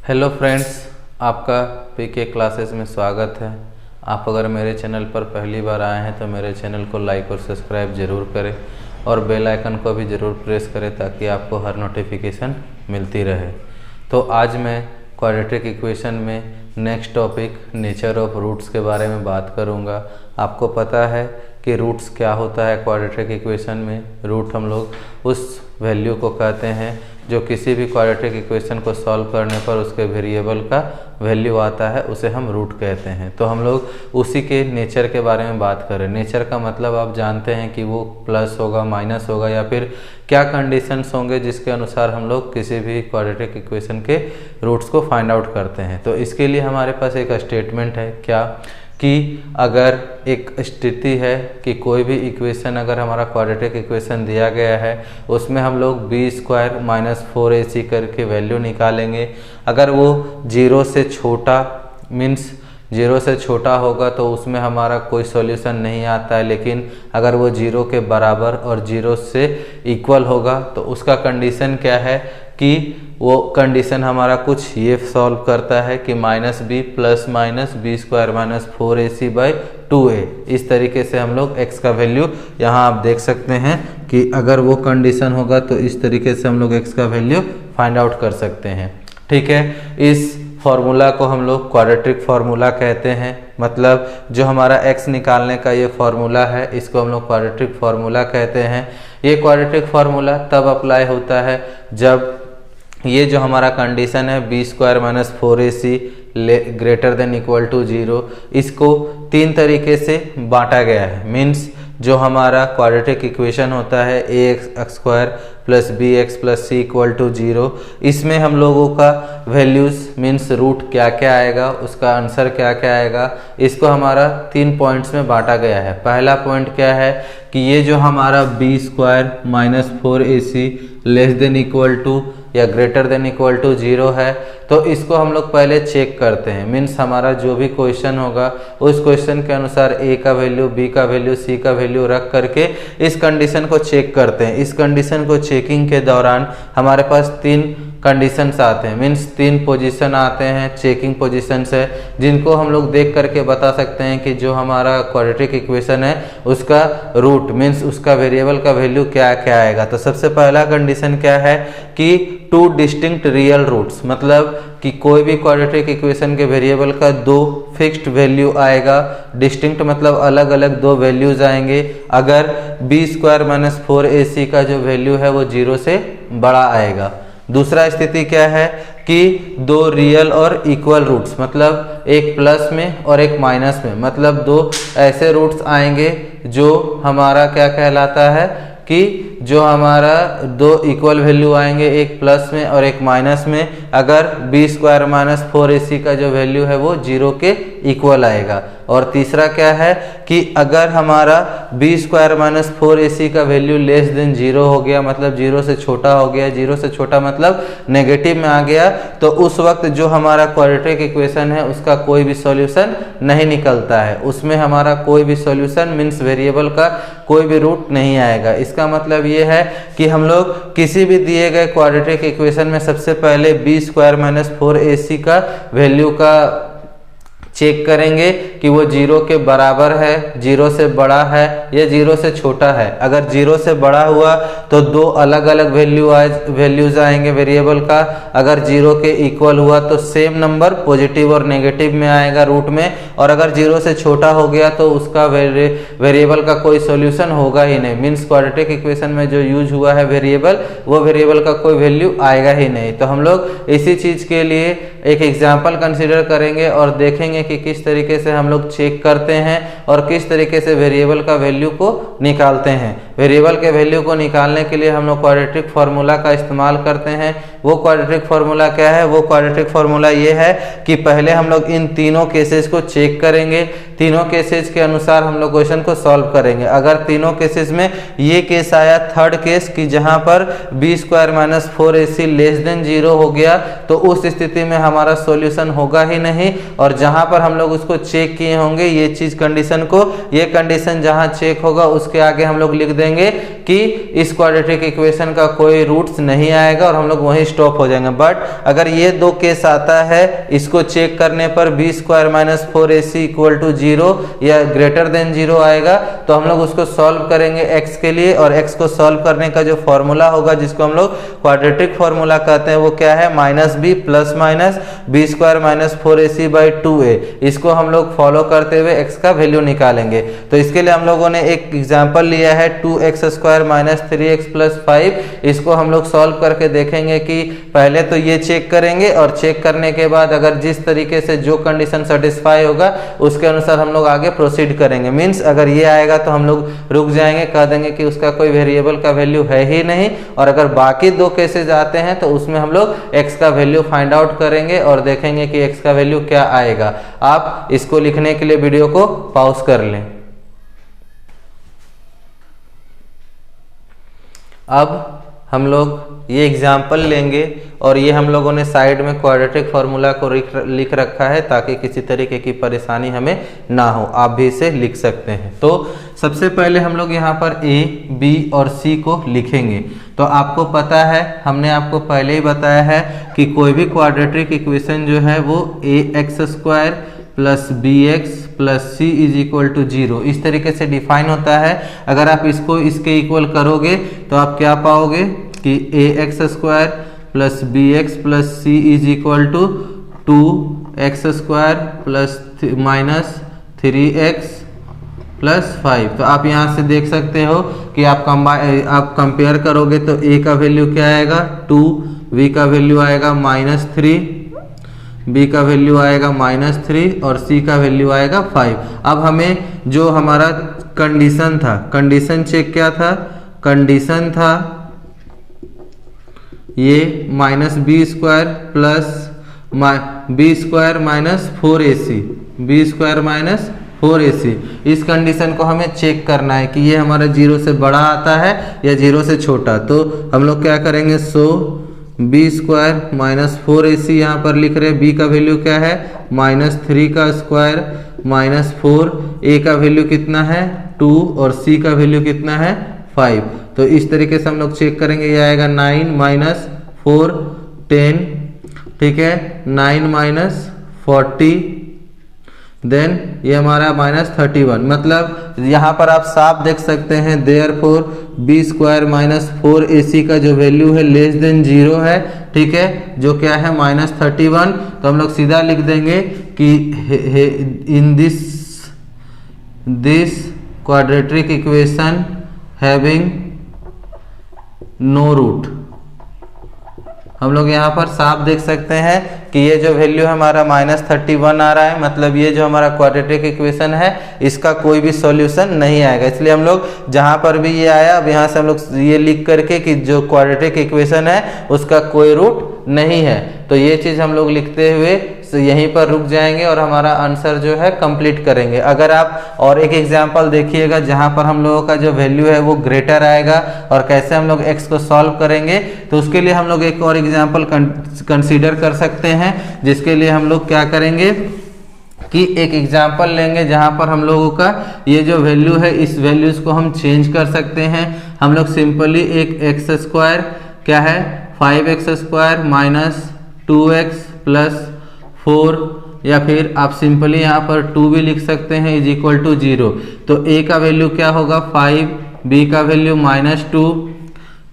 Hello friends, आपका पीके classes में स्वागत है। आप अगर मेरे चैनल पर पहली बार आए हैं तो मेरे चैनल को लाइक और सब्सक्राइब ज़रूर करें और बेल आइकन को भी ज़रूर प्रेस करें ताकि आपको हर नोटिफिकेशन मिलती रहे। तो आज मैं क्वाड्रेटिक इक्वेशन में next topic nature of roots के बारे में बात करूंगा। आपको पता है कि रूट्स क्या होता है। क्वाड्रेटिक इक्वेशन में रूट हम लोग उस वैल्यू को कहते हैं जो किसी भी क्वाड्रेटिक इक्वेशन को सॉल्व करने पर उसके वेरिएबल का वैल्यू आता है, उसे हम रूट कहते हैं। तो हम लोग उसी के नेचर के बारे में बात करें। नेचर का मतलब आप जानते हैं कि वो प्लस होगा, माइनस होगा, या फिर क्या कंडीशंस होंगे जिसके अनुसार हम लोग किसी भी क्वाड्रेटिक इक्वेशन के रूट्स को फाइंड आउट करते हैं। तो इसके लिए हमारे पास एक स्टेटमेंट है क्या कि अगर एक स्थिति है कि कोई भी इक्वेशन अगर हमारा क्वाड्रेटिक इक्वेशन दिया गया है उसमें हम लोग b² - 4ac करके वैल्यू निकालेंगे। अगर वो 0 से छोटा मीन्स 0 से छोटा होगा तो उसमें हमारा कोई सॉल्यूशन नहीं आता है, लेकिन अगर वो 0 के बराबर और 0 से इक्वल होगा तो उसका कंडीशन क्या है कि वो कंडीशन हमारा कुछ ये सॉल्व करता है कि -b + -b² - 4ac/2a। इस तरीके से हम लोग x का वैल्यू यहाँ आप देख सकते हैं कि अगर वो कंडीशन होगा तो इस तरीके से हम लोग x का वैल्यू फाइंड आउट कर सकते हैं। ठीक है, इस फॉर्मूला को हम लोग क्वाड्रेटिक फार्मूला कहते हैं। मतलब जो हमारा x निकालने का ये फार्मूला है इसको हम लोग क्वाड्रेटिक फार्मूला कहते हैं। ये क्वाड्रेटिक फार्मूला तब अप्लाई होता है जब ये जो हमारा कंडीशन है b² - 4ac > 0, इसको 3 तरीके से बांटा गया है। मीन्स जो हमारा क्वाड्रेटिक इक्वेशन होता है ax² + bx + c = 0, इसमें हम लोगों का वैल्यूज़ मीन्स रूट क्या क्या आएगा, उसका आंसर क्या क्या आएगा, इसको हमारा 3 पॉइंट्स में बांटा गया है। पहला पॉइंट क्या है कि ये जो हमारा b² - 4ac <= 0 है तो इसको हम लोग पहले चेक करते हैं। मीन्स हमारा जो भी क्वेश्चन होगा उस क्वेश्चन के अनुसार a का वैल्यू, b का वैल्यू, c का वैल्यू रख करके इस कंडीशन को चेक करते हैं। इस कंडीशन को चेकिंग के दौरान हमारे पास 3 कंडीशंस आते हैं। मीन्स 3 पोजीशन आते हैं, चेकिंग पोजीशंस है, जिनको हम लोग देख करके बता सकते हैं कि जो हमारा क्वाड्रेटिक इक्वेशन है उसका रूट मीन्स उसका वेरिएबल का वैल्यू क्या क्या आएगा। तो सबसे पहला कंडीशन क्या है कि 2 डिस्टिंक्ट रियल रूट्स, मतलब कि कोई भी क्वाड्रेटिक इक्वेशन के वेरिएबल का 2 फिक्स्ड वैल्यू आएगा। डिस्टिंक्ट मतलब अलग अलग 2 वैल्यूज आएंगे अगर b² - 4ac का जो वैल्यू है वो 0 से बड़ा आएगा। दूसरा स्थिति क्या है कि 2 रियल और इक्वल रूट्स, मतलब एक प्लस में और एक माइनस में, मतलब 2 ऐसे रूट्स आएंगे जो हमारा क्या कहलाता है कि जो हमारा 2 इक्वल वैल्यू आएंगे, एक प्लस में और एक माइनस में, अगर b² - 4ac का जो वैल्यू है वो 0 के इक्वल आएगा। और तीसरा क्या है कि अगर हमारा b² - 4ac का वैल्यू <0 हो गया, मतलब 0 से छोटा हो गया, 0 से छोटा मतलब नेगेटिव में आ गया, तो उस वक्त जो हमारा क्वाड्रेटिक इक्वेशन है उसका कोई भी सॉल्यूशन नहीं निकलता है। उसमें हमारा कोई भी सॉल्यूशन मीन्स वेरिएबल का कोई भी रूट नहीं आएगा। इसका मतलब ये है कि हम लोग किसी भी दिए गए क्वाड्रेटिक इक्वेशन में सबसे पहले b² - 4ac का वैल्यू का चेक करेंगे कि वो 0 के बराबर है, 0 से बड़ा है या 0 से छोटा है। अगर 0 से बड़ा हुआ तो 2 अलग अलग वैल्यूज आएंगे वेरिएबल का। अगर 0 के इक्वल हुआ तो सेम नंबर पॉजिटिव और नेगेटिव में आएगा रूट में। और अगर 0 से छोटा हो गया तो उसका वेरिएबल का कोई सॉल्यूशन होगा ही नहीं। मीन्स क्वाड्रेटिक इक्वेशन में जो यूज हुआ है वेरिएबल, वो वेरिएबल का कोई वैल्यू आएगा ही नहीं। तो हम लोग इसी चीज़ के लिए एक एग्जाम्पल कंसिडर करेंगे और देखेंगे कि किस तरीके से हम लोग चेक करते हैं और किस तरीके से वेरिएबल का वैल्यू को निकालते हैं। वेरिएबल के वैल्यू को निकालने के लिए हम लोग क्वाड्रेटिक फार्मूला का इस्तेमाल करते हैं। वो क्वाड्रेटिक फार्मूला क्या है? वो क्वाड्रेटिक फार्मूला ये है कि पहले हम लोग इन तीनों केसेस को चेक करेंगे, तीनों केसेस के अनुसार हम लोग क्वेश्चन को सॉल्व करेंगे। अगर तीनों केसेस में ये केस आया, थर्ड केस, कि जहां पर b² - 4ac <0 हो गया, तो उस स्थिति में हमारा सॉल्यूशन होगा ही नहीं। और जहां पर हम लोग उसको चेक किए होंगे ये चीज कंडीशन को, ये कंडीशन जहां चेक होगा उसके आगे हम लोग लिख देंगे कि इस क्वाड्रेटिक इक्वेशन का कोई रूट्स नहीं आएगा और हम लोग वहीं स्टॉप हो जाएंगे। बट अगर ये दो केस आता है, इसको चेक करने पर b square minus 4ac equal to 0 या ग्रेटर देन 0 आएगा, तो हम लोग उसको सॉल्व करेंगे x के लिए, और x को सॉल्व करने का जो फॉर्मूला होगा जिसको हम लोग क्वाड्रेटिक फॉर्मूला कहते हैं वो क्या है, minus b plus minus b square minus 4ac by 2a। इसको हम लोग फॉलो करते हुए x का वैल्यू निकालेंगे। तो इसके लिए हम लोगों ने एक एग्जाम्पल लिया है 2x square minus 3x plus 5। इसको हम लोग सॉल्व करके देखेंगे कि पहले तो ये चेक करेंगे और चेक करने के बाद अगर जिस तरीके से जो कंडीशन सेटिस्फाई होगा उसके अनुसार हम लोग आगे प्रोसीड करेंगे। मीन्स अगर ये आएगा तो हम लोग रुक जाएंगे, कह देंगे कि उसका कोई वेरिएबल का वैल्यू है ही नहीं, और अगर बाकी दो केसेज आते हैं तो उसमें हम लोग x का वैल्यू फाइंड आउट करेंगे और देखेंगे कि x का वैल्यू क्या आएगा। आप इसको लिखने के लिए वीडियो को पॉज कर लें। अब हम लोग ये एग्जाम्पल लेंगे और ये हम लोगों ने साइड में क्वाड्रेटिक फार्मूला को लिख रखा है ताकि किसी तरीके की परेशानी हमें ना हो, आप भी इसे लिख सकते हैं। तो सबसे पहले हम लोग यहाँ पर a, b और c को लिखेंगे। तो आपको पता है, हमने आपको पहले ही बताया है कि कोई भी क्वाड्रेटिक इक्वेशन जो है वो ax square plus b x plus c is equal to 0 इस तरीके से डिफाइन होता है। अगर आप इसको इसके इक्वल करोगे तो आप क्या पाओगे कि a x square plus b x plus c is equal to 2x square plus minus 3x plus 5। तो आप यहाँ से देख सकते हो कि आप कंपेयर करोगे तो a का वैल्यू क्या आएगा 2, b का वैल्यू आएगा -3, b का वैल्यू आएगा -3 और c का वैल्यू आएगा 5। अब हमें जो हमारा कंडीशन था, कंडीशन चेक क्या था, कंडीशन था ये -b square plus b square minus 4ac, b square minus 4ac। इस कंडीशन को हमें चेक करना है कि ये हमारा 0 से बड़ा आता है या 0 से छोटा। तो हम लोग क्या करेंगे, सो बी स्क्वायर माइनस 4ac यहाँ पर लिख रहे हैं, b का वैल्यू क्या है -3 का स्क्वायर माइनस 4, a का वैल्यू कितना है 2 और c का वैल्यू कितना है 5। तो इस तरीके से हम लोग चेक करेंगे, ये आएगा 9 माइनस 4 10, ठीक है, 9 माइनस 40, देन ये हमारा -31। मतलब यहाँ पर आप साफ देख सकते हैं therefore B square minus 4ac का जो वैल्यू है लेस देन 0 है, ठीक है, जो क्या है -31। तो हम लोग सीधा लिख देंगे कि in this quadratic equation having no root. हम लोग यहाँ पर साफ देख सकते हैं कि ये जो वैल्यू हमारा -31 आ रहा है, मतलब ये जो हमारा क्वाड्रेटिक इक्वेशन है इसका कोई भी सॉल्यूशन नहीं आएगा। इसलिए हम लोग जहाँ पर भी ये आया, अब यहाँ से हम लोग ये लिख करके कि जो क्वाड्रेटिक इक्वेशन है उसका कोई रूट नहीं है, तो ये चीज़ हम लोग लिखते हुए यहीं पर रुक जाएंगे और हमारा आंसर जो है कंप्लीट करेंगे। अगर आप और एक एग्जांपल देखिएगा जहां पर हम लोगों का जो वैल्यू है वो ग्रेटर आएगा और कैसे हम लोग x को सॉल्व करेंगे, तो उसके लिए हम लोग एक और एग्जांपल कंसीडर कर सकते हैं, जिसके लिए हम लोग क्या करेंगे कि एक एग्जांपल लेंगे जहां पर हम लोगों का ये जो वैल्यू है इस वैल्यूज को हम चेंज कर सकते हैं। हम लोग सिंपली एक एक्स स्क्वायर क्या है 5x square minus 2x plus 4, या फिर आप सिंपली यहाँ पर 2 भी लिख सकते हैं इज इक्वल टू 0। तो a का वैल्यू क्या होगा 5, b का वैल्यू -2,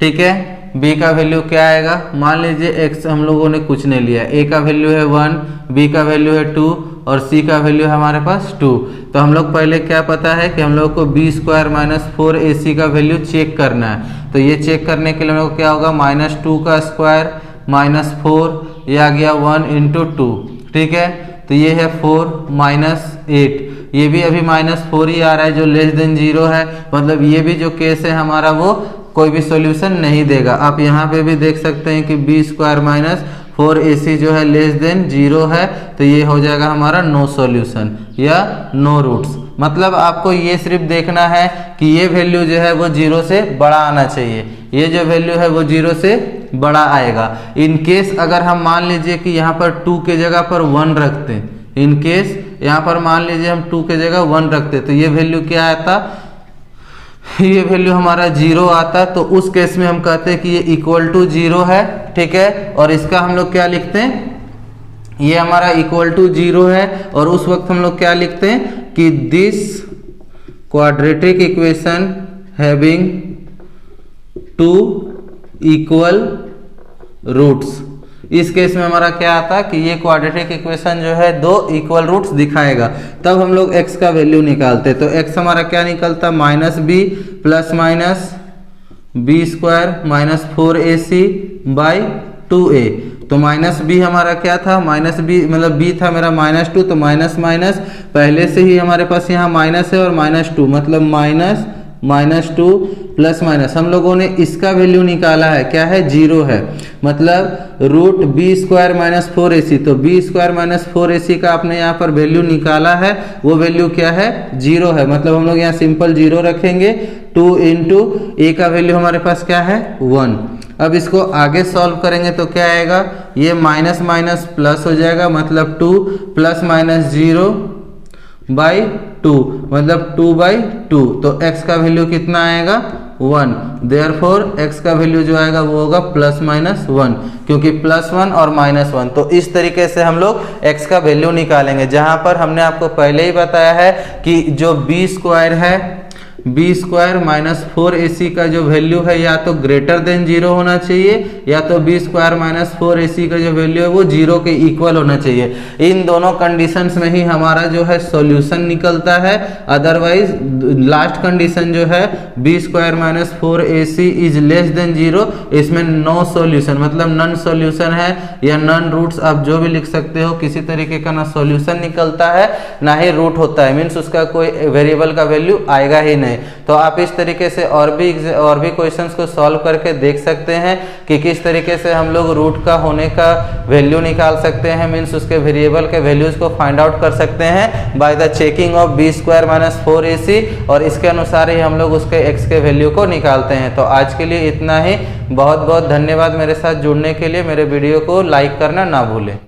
ठीक है, b का वैल्यू क्या आएगा, मान लीजिए x हम लोगों ने कुछ नहीं लिया, a का वैल्यू है 1, b का वैल्यू है 2 और c का वैल्यू हमारे पास 2। तो हम लोग पहले क्या पता है कि हम लोग को b स्क्वायर माइनस 4ac का वैल्यू चेक करना है। तो ये चेक करने के लिए हम लोग क्या होगा -2 का स्क्वायर -4, ये आ गया 1 × 2, ठीक है, तो ये है 4 -8, ये भी अभी -4 ही आ रहा है जो लेस देन 0 है, मतलब ये भी जो केस है हमारा वो कोई भी सॉल्यूशन नहीं देगा। आप यहाँ पे भी देख सकते हैं कि बी स्क्वायर माइनस 4ac जो है लेस देन 0 है, तो ये हो जाएगा हमारा नो सॉल्यूशन या नो रूट्स। मतलब आपको ये सिर्फ देखना है कि ये वैल्यू जो है वो 0 से बड़ा आना चाहिए, ये जो वैल्यू है वो 0 से बड़ा आएगा। इन केस अगर हम मान लीजिए कि यहाँ पर 2 के जगह पर 1 रखते हैं, इन केस यहाँ पर मान लीजिए हम 2 के जगह 1 रखते, तो ये वैल्यू क्या आता, ये वैल्यू हमारा 0 आता, तो उस केस में हम कहते हैं कि ये इक्वल टू 0 है, ठीक है। और इसका हम लोग क्या लिखते हैं, ये हमारा इक्वल टू 0 है, और उस वक्त हम लोग क्या लिखते हैं कि this quadratic equation having 2 equal roots. इस केस में हमारा क्या आता कि ये क्वाड्रेटिक इक्वेशन जो है 2 इक्वल रूट्स दिखाएगा, तब हम लोग x का वैल्यू निकालते। तो x हमारा क्या निकलता, minus b plus minus b square minus 4ac by 2a। तो माइनस बी हमारा क्या था, माइनस बी मतलब बी था मेरा -2, तो माइनस माइनस पहले से ही हमारे पास यहाँ माइनस है, और -2 मतलब -2 प्लस माइनस हम लोगों ने इसका वैल्यू निकाला है, क्या है 0 है, मतलब root B square minus 4ac। तो बी स्क्वायर माइनस 4ac का आपने यहाँ पर वैल्यू निकाला है, वो वैल्यू क्या है 0 है, मतलब हम लोग यहाँ सिंपल 0 रखेंगे। 2 इंटू ए का वैल्यू हमारे पास क्या है 1। अब इसको आगे सॉल्व करेंगे तो क्या आएगा, ये माइनस माइनस प्लस हो जाएगा, मतलब 2 प्लस माइनस 0 बाई 2 मतलब 2/2। तो x का वैल्यू कितना आएगा 1, देयरफॉर x का वैल्यू जो आएगा वो होगा +-1, क्योंकि +1 और -1। तो इस तरीके से हम लोग x का वैल्यू निकालेंगे, जहां पर हमने आपको पहले ही बताया है कि जो b स्क्वायर है, बी स्क्वायर माइनस 4ac का जो वैल्यू है या तो ग्रेटर देन 0 होना चाहिए, या तो बी स्क्वायर माइनस 4ac का जो वैल्यू है वो 0 के इक्वल होना चाहिए। इन दोनों कंडीशंस में ही हमारा जो है सॉल्यूशन निकलता है, अदरवाइज लास्ट कंडीशन जो है b square minus 4ac is less than 0, इसमें नो सॉल्यूशन मतलब नन सॉल्यूशन है, या नन रूट्स आप जो भी लिख सकते हो, किसी तरीके का ना सॉल्यूशन निकलता है ना ही रूट होता है, मीन्स उसका कोई वेरिएबल का वैल्यू आएगा ही नहीं। तो आप इस तरीके से और भी क्वेश्चंस को सॉल्व करके देख सकते हैं कि किस तरीके से हम लोग रूट का होने का वैल्यू निकाल सकते हैं, मीन्स उसके वेरिएबल के वैल्यूज को फाइंड आउट कर सकते हैं by the checking of b square minus 4ac, और इसके अनुसार ही हम लोग उसके x के वैल्यू को निकालते हैं। तो आज के लिए इतना ही, बहुत बहुत धन्यवाद मेरे साथ जुड़ने के लिए। मेरे वीडियो को लाइक करना ना भूलें।